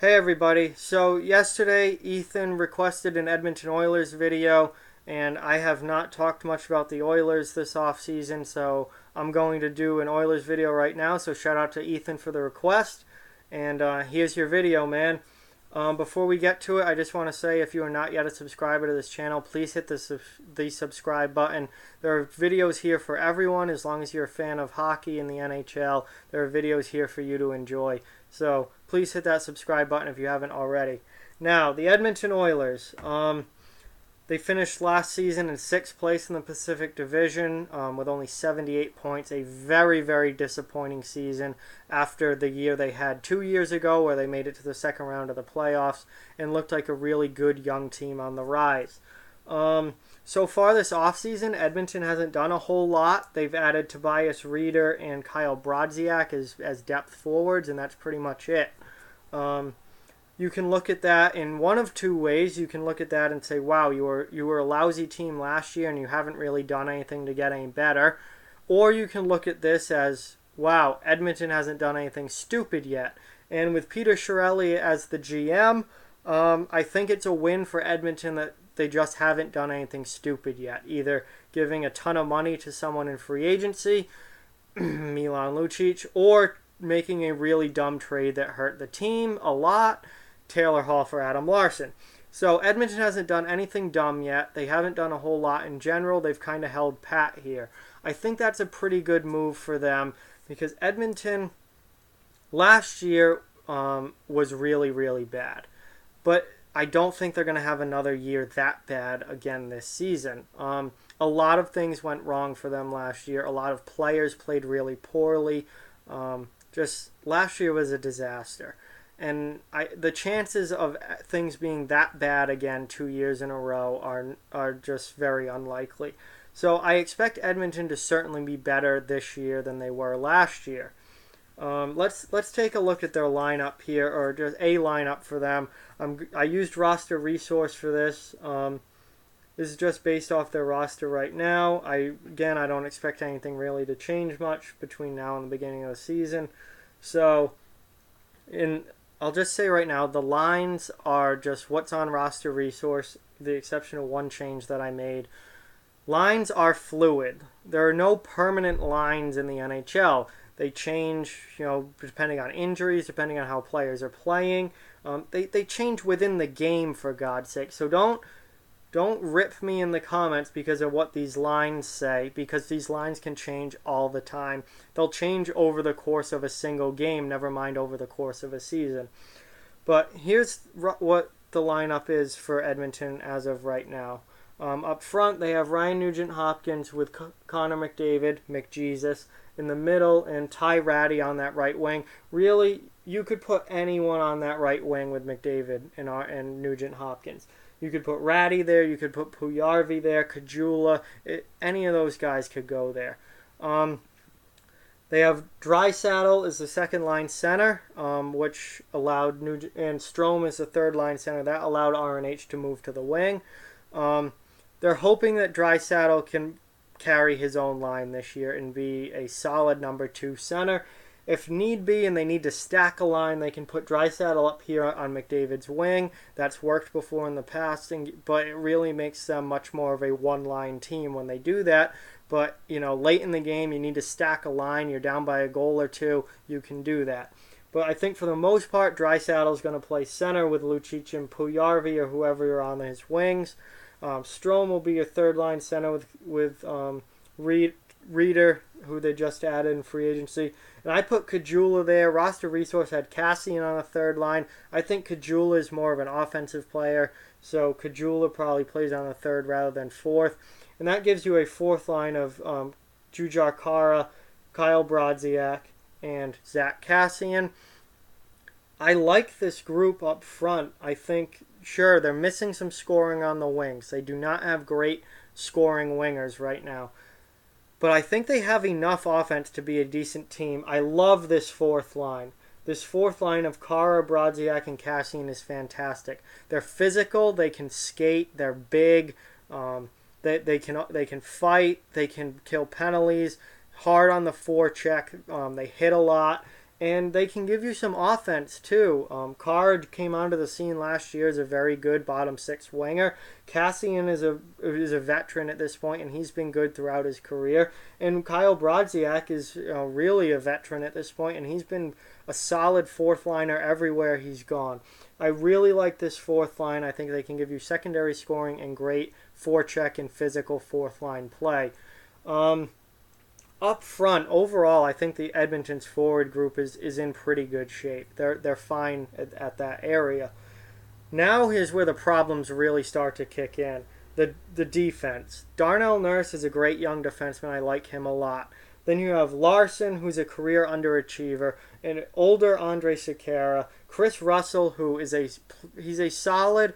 Hey everybody, so yesterday Ethan requested an Edmonton Oilers video, and I have not talked much about the Oilers this off season, so I'm going to do an Oilers video right now. So shout out to Ethan for the request, and here's your video, man. Before we get to it, I just want to say if you are not yet a subscriber to this channel, please hit the subscribe button. There are videos here for everyone. As long as you're a fan of hockey and the NHL, there are videos here for you to enjoy. So please hit that subscribe button if you haven't already. Now, the Edmonton Oilers. They finished last season in 6th place in the Pacific Division with only 78 points. A very, very disappointing season after the year they had 2 years ago where they made it to the second round of the playoffs and looked like a really good young team on the rise. So far this offseason, Edmonton hasn't done a whole lot. They've added Tobias Reeder and Kyle Brodziak as depth forwards, and that's pretty much it. You can look at that in one of two ways. You can look at that and say, wow, you were a lousy team last year and you haven't really done anything to get any better. Or you can look at this as, wow, Edmonton hasn't done anything stupid yet. And with Peter Chiarelli as the GM, I think it's a win for Edmonton that they just haven't done anything stupid yet. Either giving a ton of money to someone in free agency, Milan Lucic, or making a really dumb trade that hurt the team a lot, Taylor Hall for Adam Larson. So Edmonton hasn't done anything dumb yet. They haven't done a whole lot in general. They've kind of held pat here. I think that's a pretty good move for them because Edmonton last year was really, really bad. But I don't think they're going to have another year that bad again this season. A lot of things went wrong for them last year. A lot of players played really poorly. Just last year was a disaster. And the chances of things being that bad again 2 years in a row are just very unlikely. So I expect Edmonton to certainly be better this year than they were last year. Let's take a look at their lineup here, or just a lineup for them. I used Roster Resource for this. This is just based off their roster right now. I don't expect anything really to change much between now and the beginning of the season. So, I'll just say right now, the lines are just what's on Roster Resource, with the exception of one change that I made. Lines are fluid. There are no permanent lines in the NHL. They change, depending on injuries, depending on how players are playing. They change within the game, for God's sake. So don't rip me in the comments because of what these lines say, because these lines can change all the time. They'll change over the course of a single game, never mind over the course of a season. But here's what the lineup is for Edmonton as of right now. Up front, they have Ryan Nugent-Hopkins with Connor McDavid, McJesus, in the middle, and Ty Rattie on that right wing. Really, you could put anyone on that right wing with McDavid and Nugent-Hopkins. You could put Rattie there. You could put Puljujarvi there. Kajula. Any of those guys could go there. They have Draisaitl as the second line center, which allowed and Strome as the third line center. That allowed RNH to move to the wing. They're hoping that Draisaitl can carry his own line this year and be a solid number 2 center. If need be and they need to stack a line, they can put Draisaitl up here on McDavid's wing. That's worked before in the past, but it really makes them much more of a one-line team when they do that. But, late in the game, you need to stack a line. You're down by a goal or two. You can do that. But I think for the most part, Draisaitl is going to play center with Lucic and Puljujarvi or whoever are on his wings. Strome will be your third-line center with Reeder, who they just added in free agency. And I put Kajula there. Roster Resource had Cassian on the third line. I think Kajula is more of an offensive player, so Kajula probably plays on the third rather than fourth. And that gives you a fourth line of Jujhar Khaira, Kyle Brodziak, and Zach Cassian. I like this group up front. I think, sure, they're missing some scoring on the wings. They do not have great scoring wingers right now. But I think they have enough offense to be a decent team. I love this fourth line. This fourth line of Khaira, Brodziak, and Cassian is fantastic. They're physical. They can skate. They're big. They can fight. They can kill penalties. Hard on the forecheck. They hit a lot. And they can give you some offense too. Card came onto the scene last year as a very good bottom six winger. Cassian is a veteran at this point, and he's been good throughout his career. And Kyle Brodziak is really a veteran at this point, and he's been a solid fourth liner everywhere he's gone. I really like this fourth line. I think they can give you secondary scoring and great forecheck and physical fourth line play. Up front, overall, I think the Edmonton's forward group is in pretty good shape. They're fine at that area. Now here's where the problems really start to kick in. The defense. Darnell Nurse is a great young defenseman. I like him a lot. Then you have Larson, who's a career underachiever, an older Andre Sekera, Chris Russell, who is he's a solid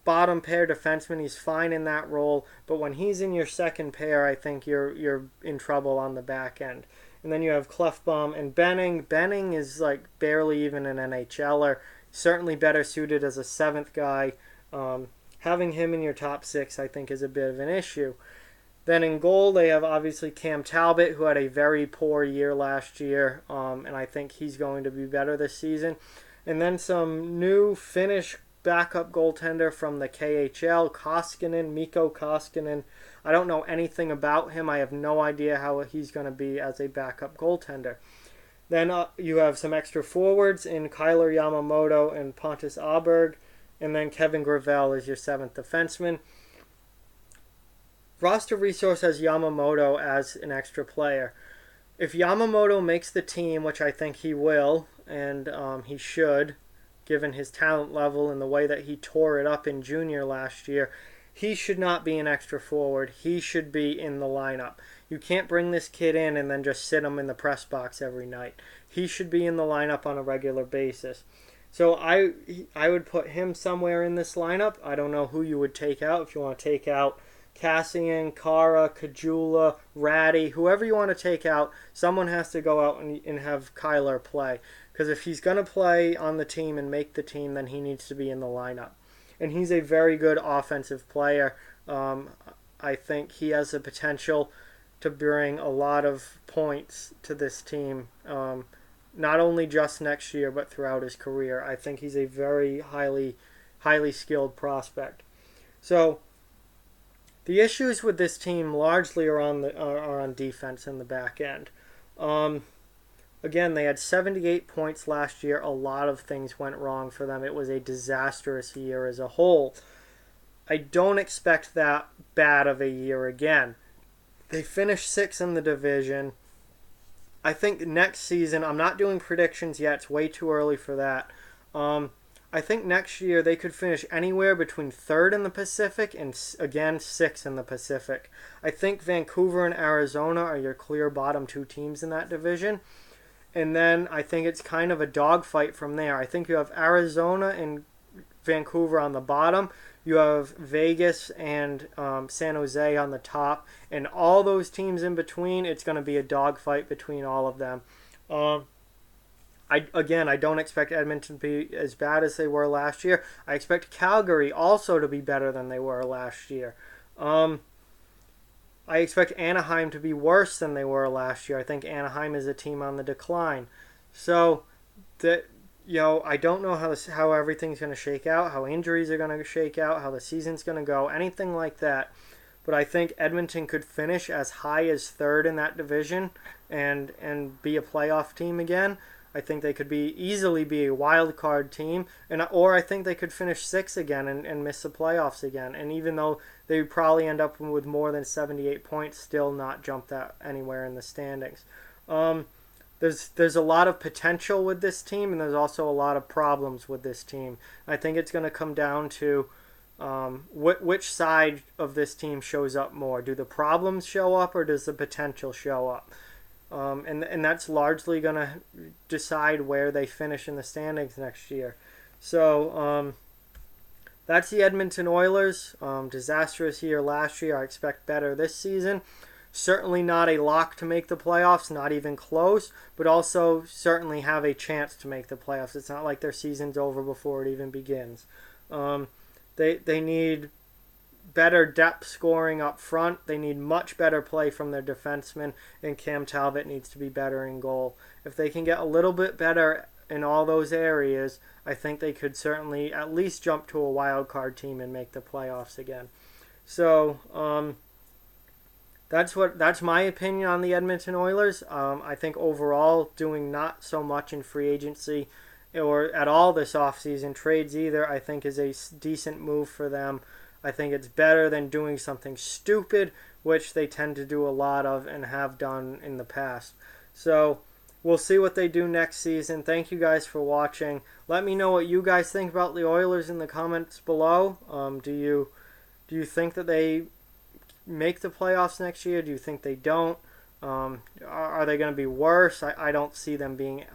bottom pair defenseman. He's fine in that role, but when he's in your second pair, I think you're in trouble on the back end. And then you have Clefbaum and Benning. Benning is like barely even an NHLer. Certainly better suited as a seventh guy. Having him in your top six, I think, is a bit of an issue. Then in goal, they have obviously Cam Talbot, who had a very poor year last year, and I think he's going to be better this season. And then some new Finnish backup goaltender from the KHL, Mikko Koskinen. I don't know anything about him. I have no idea how he's going to be as a backup goaltender. Then you have some extra forwards in Kyler Yamamoto and Pontus Aberg, and then Kevin Gravel is your seventh defenseman. Roster Resource has Yamamoto as an extra player. If Yamamoto makes the team, which I think he will, and he should, given his talent level and the way that he tore it up in junior last year, he should not be an extra forward. He should be in the lineup. You can't bring this kid in and then just sit him in the press box every night. He should be in the lineup on a regular basis. So I would put him somewhere in this lineup. I don't know who you would take out. If you want to take out Cassian, Kara, Kajula, Ratty, whoever you want to take out, someone has to go out and have Kyler play. Because if he's going to play on the team and make the team, then he needs to be in the lineup. And he's a very good offensive player. I think he has the potential to bring a lot of points to this team, not only just next year, but throughout his career. I think he's a very highly skilled prospect. So the issues with this team largely are on defense in the back end. Again, they had 78 points last year. A lot of things went wrong for them. It was a disastrous year as a whole. I don't expect that bad of a year again. They finished sixth in the division. I think next season, I'm not doing predictions yet. It's way too early for that. I think next year they could finish anywhere between third in the Pacific and, again, sixth in the Pacific. I think Vancouver and Arizona are your clear bottom two teams in that division. And then I think it's kind of a dogfight from there. I think you have Arizona and Vancouver on the bottom. You have Vegas and San Jose on the top. And all those teams in between, it's going to be a dogfight between all of them. I don't expect Edmonton to be as bad as they were last year. I expect Calgary also to be better than they were last year. I expect Anaheim to be worse than they were last year. I think Anaheim is a team on the decline. So, I don't know how everything's going to shake out, how injuries are going to shake out, how the season's going to go, anything like that. But I think Edmonton could finish as high as third in that division and be a playoff team again. I think they could easily be a wild card team, or I think they could finish sixth again and miss the playoffs again. And even though they would probably end up with more than 78 points, still not jump that anywhere in the standings. There's a lot of potential with this team, and there's also a lot of problems with this team. I think it's going to come down to which side of this team shows up more. Do the problems show up, or does the potential show up? And that's largely going to decide where they finish in the standings next year. So that's the Edmonton Oilers. Disastrous year last year. I expect better this season. Certainly not a lock to make the playoffs, not even close, but also certainly have a chance to make the playoffs. It's not like their season's over before it even begins. They need better depth scoring up front. They need much better play from their defensemen, and Cam Talbot needs to be better in goal. If they can get a little bit better in all those areas, I think they could certainly at least jump to a wild card team and make the playoffs again. So that's my opinion on the Edmonton Oilers. I think overall doing not so much in free agency or at all this offseason, trades either, I think is a decent move for them. I think it's better than doing something stupid, which they tend to do a lot of and have done in the past. So we'll see what they do next season. Thank you guys for watching. Let me know what you guys think about the Oilers in the comments below. Do you think that they make the playoffs next year? Do you think they don't? Are they going to be worse? I don't see them being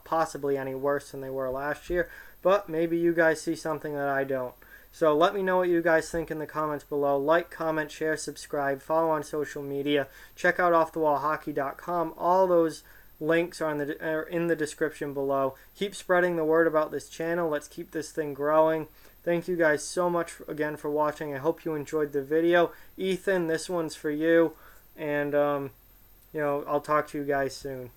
possibly any worse than they were last year, but maybe you guys see something that I don't. So let me know what you guys think in the comments below. Like, comment, share, subscribe, follow on social media. Check out offthewallhockey.com. All those links are in the description below. Keep spreading the word about this channel. Let's keep this thing growing. Thank you guys so much again for watching. I hope you enjoyed the video. Ethan, this one's for you. And, I'll talk to you guys soon.